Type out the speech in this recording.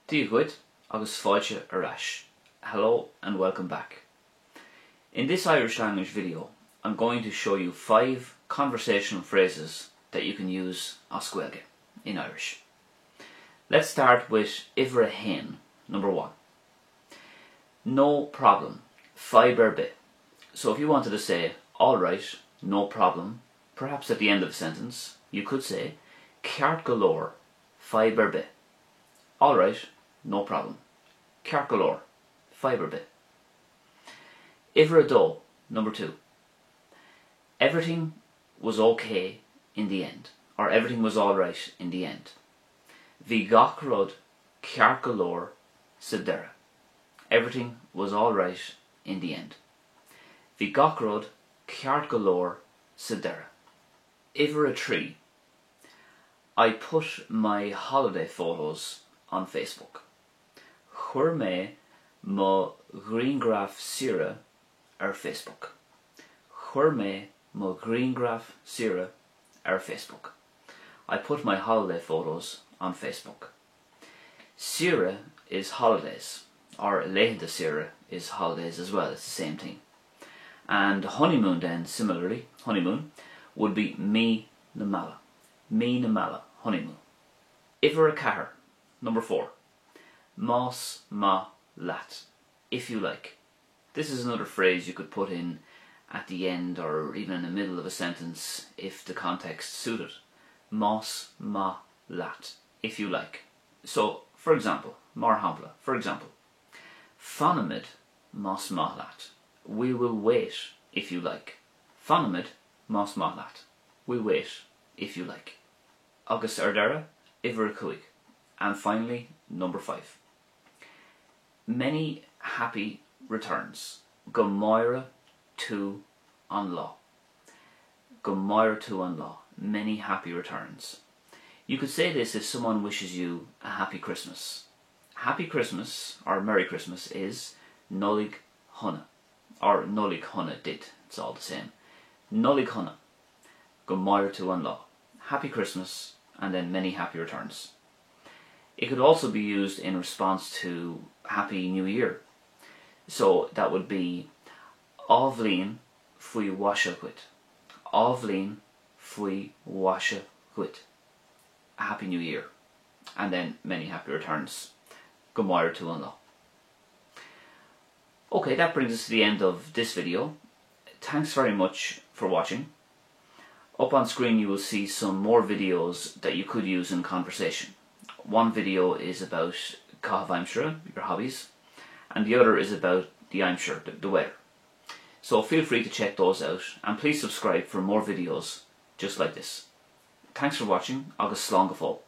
Dialects agus Poetic Irish. Hello and welcome back. In this Irish language video, I'm going to show you 5 conversational phrases that you can use as gaeilge in Irish. Let's start with Iver a hen, number 1. No problem, fiber bit. So if you wanted to say alright, no problem, perhaps at the end of a sentence, you could say ceart galore, fiber bit. Alright, no problem. Ceart galore, fiber bit. Iver a dó, number 2. Everything was okay in the end, or everything was alright in the end. Bhí gach rud ceart galore sa deireadh. Everything was alright in the end. Bhí gach rud ceart galore sa deireadh. Iver a tree. I put my holiday photos on Facebook. Chuir mé mo greengraph sire ar Facebook. Chuir mé mo greengraph sire ar Facebook. I put my holiday photos on Facebook. Sire is holidays, or leithéanta sire is holidays as well, it's the same thing. And honeymoon then, similarly, honeymoon, would be me na mala. Me na mala, honeymoon. Iver a cahar, number 4. Más ma lat, if you like. This is another phrase you could put in at the end or even in the middle of a sentence if the context suited. Más ma lat, if you like. So, for example, mar hampla, for example, Fanamid más ma lat. We will wait if you like. Fanamid más ma lat. We wait if you like. Agus ar deireadh, iver a cuaig. And finally, number 5. Many happy returns. Go maire tú an lá. Go maire tú an lá. Many happy returns. You could say this if someone wishes you a happy Christmas. Happy Christmas, or Merry Christmas, is Nolig Honna. Or Nolig Honna did. It's all the same. Nolig Honna. Go maire tú an lá. Happy Christmas, and then many happy returns. It could also be used in response to Happy New Year. So that would be Ábhlíonn faoi mhaise chuit. Ábhlíonn faoi mhaise chuit. A Happy New Year. And then many happy returns. Go maire tú an lá. Okay, that brings us to the end of this video. Thanks very much for watching. Up on screen you will see some more videos that you could use in conversation. One video is about Aimsire, your hobbies, and the other is about the Aimsire, the weather. So feel free to check those out, and please subscribe for more videos just like this. Thanks for watching, agus slán go fóill.